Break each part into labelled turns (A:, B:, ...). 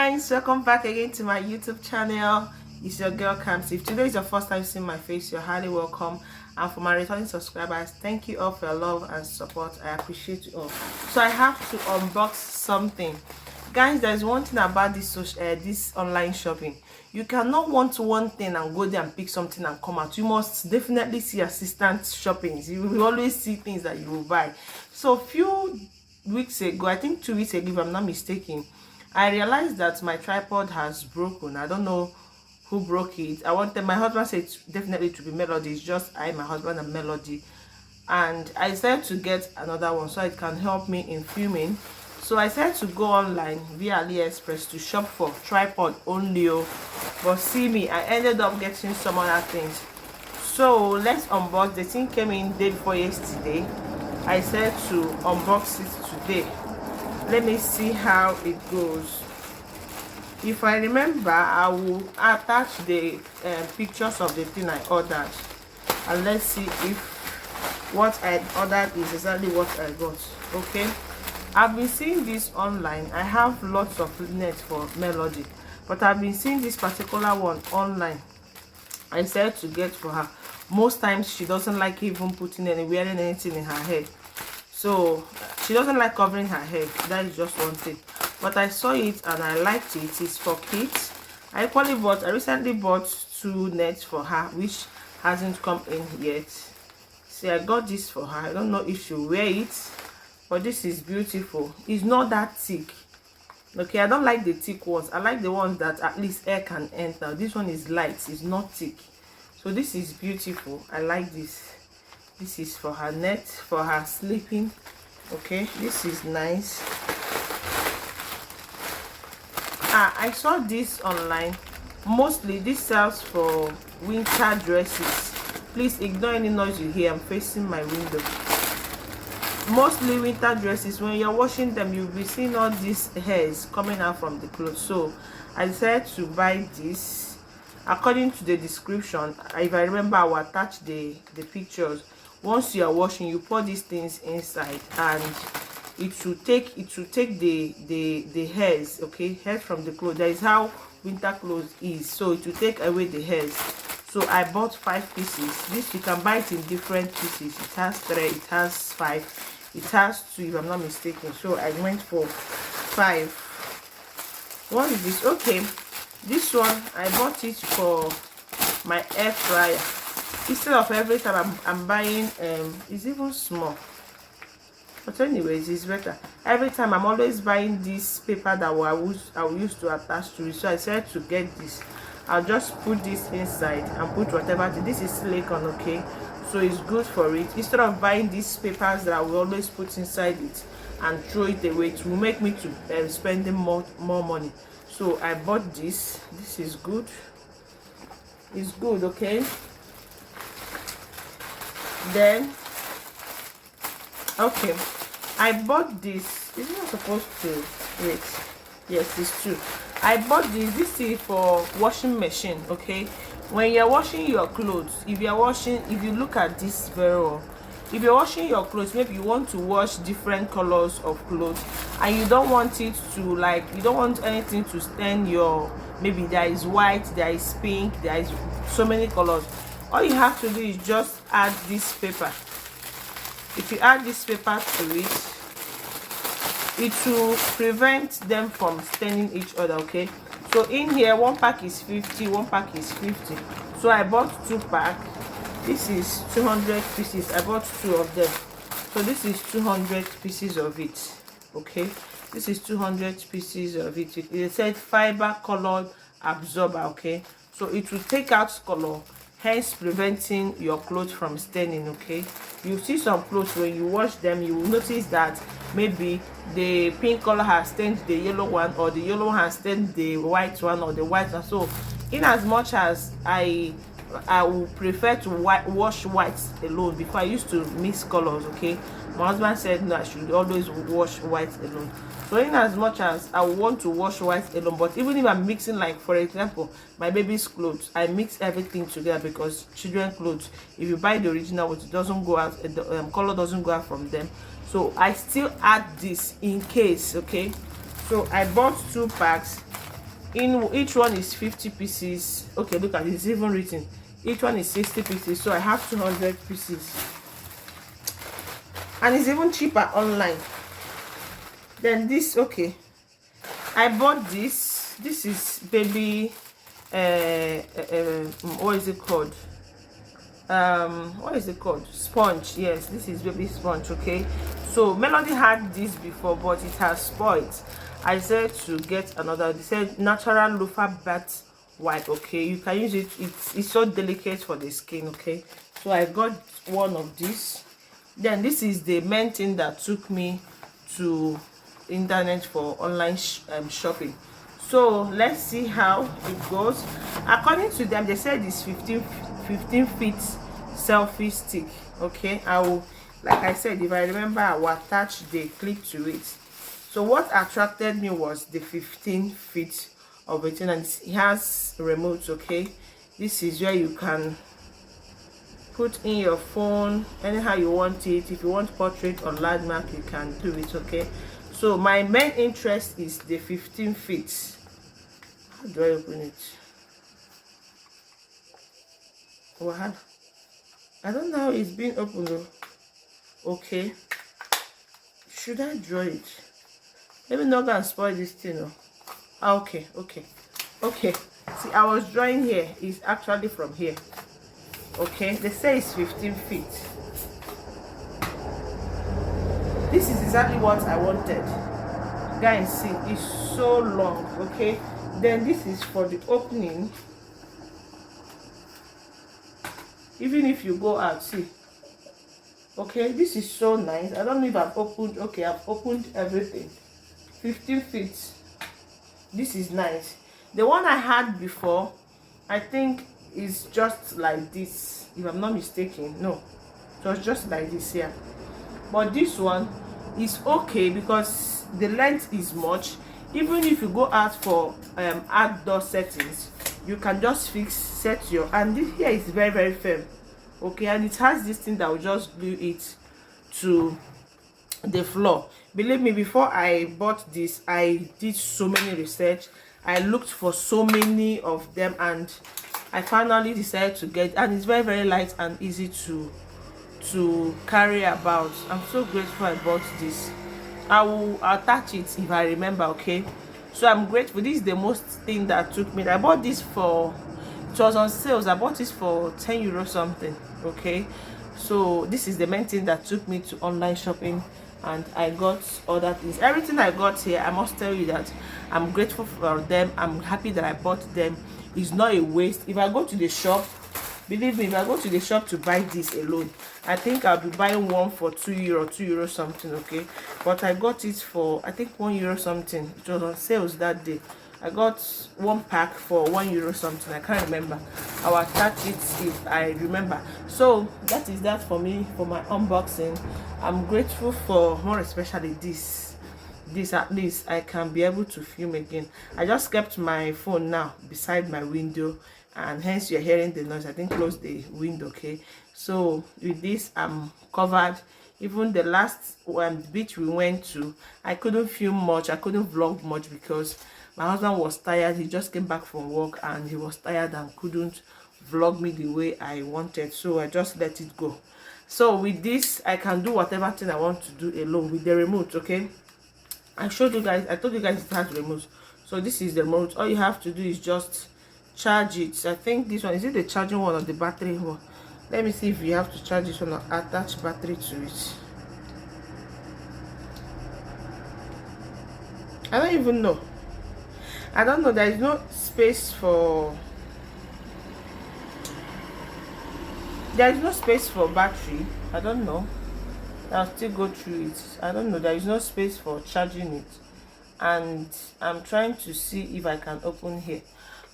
A: guys, welcome back again to my YouTube channel. It's your girl KAMSY'S. If today is your first time seeing my face, you're highly welcome. And for my returning subscribers, thank you all for your love and support. I appreciate you all. So I have to unbox something, guys. There's one thing about this online shopping. You cannot want one thing and go there and pick something and come out. You must definitely see assistant shopping. You will always see things that you will buy. So a few weeks ago, I think 2 weeks ago if I'm not mistaken, I realized that my tripod has broken. I don't know who broke it. My husband said it's definitely to be Melody. It's just my husband and Melody. And I decided to get another one so it can help me in filming. So I decided to go online via Aliexpress to shop for tripod only. But see me, I ended up getting some other things. So let's unbox. The thing came in day before yesterday. I said to unbox it today. Let me see how it goes. If I remember, I will attach the pictures of the thing I ordered, and let's see if what I ordered is exactly what I got. Okay, I've been seeing this online. I have lots of net for Melody, but I've been seeing this particular one online. I said to get for her. Most times she doesn't like even wearing anything in her hair. So she doesn't like covering her hair. That is just one thing. But I saw it and I liked it. It's for kids. I recently bought 2 nets for her, which hasn't come in yet. See, I got this for her. I don't know if she'll wear it, but this is beautiful. It's not that thick. Okay, I don't like the thick ones. I like the ones that at least air can enter. This one is light. It's not thick. So this is beautiful. I like this. This is for her net, for her sleeping. Okay, this is nice. I saw this online. Mostly this sells for winter dresses. Please ignore any noise you hear. I'm facing my window. Mostly winter dresses. When you're washing them, you'll be seeing all these hairs coming out from the clothes. So I decided to buy this. According to the description, if I remember, I will attach the pictures. Once you are washing, you pour these things inside and it will take the hairs, okay, hairs from the clothes. That is how winter clothes is. So it will take away the hairs. So I bought 5 pieces. This you can buy it in different pieces. It has 3, it has 5, it has 2 if I'm not mistaken. So I went for 5. What is this? Okay, this one I bought it for my air fryer. Instead of every time I'm buying it's even small, but anyways, it's better. Every time I'm always buying this paper that I will use to attach to it. So I said to get this. I'll just put this inside and put whatever. This is silicone, okay, so it's good for it. Instead of buying these papers that I will always put inside it and throw it away, it will make me to spending more money. So I bought this. This is good. It's good, okay. Then okay, I bought this. Is it not supposed to wait? Yes, it's true. I bought this is for washing machine. Okay, when you're washing your clothes, if you look at this very well, if you're washing your clothes, maybe you want to wash different colors of clothes and you don't want it to, like, you don't want anything to stain your, maybe there is white, there is pink, there is so many colors. All you have to do is just add this paper. If you add this paper to it, it will prevent them from staining each other, okay. So in here, 1 pack is 50, 1 pack is 50. So I bought 2 packs. This is 200 pieces. I bought 2 of them. So this is 200 pieces of it, okay. This is 200 pieces of it. It said fiber colored absorber, okay. So it will take out color, hence preventing your clothes from staining, okay. You see some clothes, when you wash them, you will notice that maybe the pink color has stained the yellow one, or the yellow one has stained the white one, or the white one. So in as much as I would prefer to wash white alone, before I used to mix colors, okay. My husband said no, I should always wash white alone. So in as much as I want to wash white alone, but even if I'm mixing, like for example my baby's clothes, I mix everything together, because children clothes, if you buy the original one, it doesn't go out, the color doesn't go out from them. So I still add this in case, okay. So I bought 2 packs. In each one is 50 pieces. Okay, look at it, it's even written each one is 60 pieces, so I have 200 pieces, and it's even cheaper online. Then this, okay, I bought this. This is baby what is it called? What is it called? Sponge. Yes, this is baby sponge. Okay, so Melody had this before, but it has spoiled. I said to get another. They said natural loofah bath wipe. Okay, you can use it. It's so delicate for the skin. Okay, so I got one of these. Then this is the main thing that took me to internet for online shopping. So let's see how it goes. According to them, they said it's 15 feet selfie stick. Okay, I will, like I said, if I remember, I will attach the clip to it. So what attracted me was the 15 feet of it, and it has remote. Okay, this is where you can put in your phone anyhow you want it. If you want portrait or landmark, you can do it. Okay, so my main interest is the 15 feet. How do I open it? Wow, I don't know how it's being opened though. Okay, should I draw it? Let me not go and spoil this thing. Oh. Okay. See, I was drawing here. It's actually from here. Okay, they say it's 15 feet. This is exactly what I wanted. Guys, see, it's so long. Okay, then this is for the opening. Even if you go out, see. Okay, this is so nice. I don't know if I've opened. Okay, I've opened everything. 15 feet. This is nice. The one I had before, I think, is just like this, if I'm not mistaken. No, it was just like this here. But this one is okay because the length is much. Even if you go out for outdoor settings, you can just set your, and this here is very, very firm. Okay, and it has this thing that will just glue it to the floor. Believe me, before I bought this, I did so many research. I looked for so many of them, and I finally decided to get, and it's very, very light and easy to carry about. I'm so grateful I bought this. I will attach it if I remember. Okay, so I'm grateful. This is the most thing that took me. I bought this for, it was on sales. I bought this for 10 euro something. Okay, so this is the main thing that took me to online shopping, and I got other things. Everything I got here, I must tell you that I'm grateful for them. I'm happy that I bought them. It's not a waste. If I go to the shop, believe me, if I go to the shop to buy this alone, I think I'll be buying one for 2 euro something. Okay, but I got it for, I think, 1 euro something. It was on sales that day. I got one pack for 1 euro something. I can't remember. I'll attach it if I remember. So that is that for me, for my unboxing. I'm grateful for, more especially this, at least I can be able to film again. I just kept my phone now beside my window, and hence you're hearing the noise. I think close the window. Okay, so with this I'm covered. Even the last beach we went to, I couldn't film much, I couldn't vlog much because my husband was tired. He just came back from work and he was tired and couldn't vlog me the way I wanted, so I just let it go. So with this, I can do whatever thing I want to do alone with the remote. Okay, I showed you guys, I told you guys it has remote. So this is the remote. All you have to do is just charge it. I think this one, is it the charging one or the battery one? Let me see if you have to charge this one or attach battery to it. I don't even know. I don't know. There is no space for, there is no space for battery. I don't know. I'll still go through it. I don't know. There is no space for charging it, and I'm trying to see if I can open here.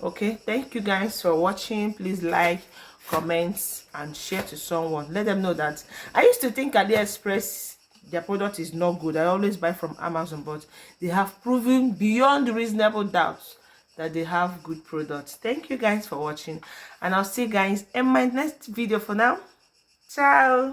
A: Okay, thank you guys for watching. Please like, comment, and share to someone. Let them know that I used to think Aliexpress, their product is not good. I always buy from Amazon, but they have proven beyond reasonable doubt that they have good products. Thank you guys for watching, and I'll see you guys in my next video. For now, ciao.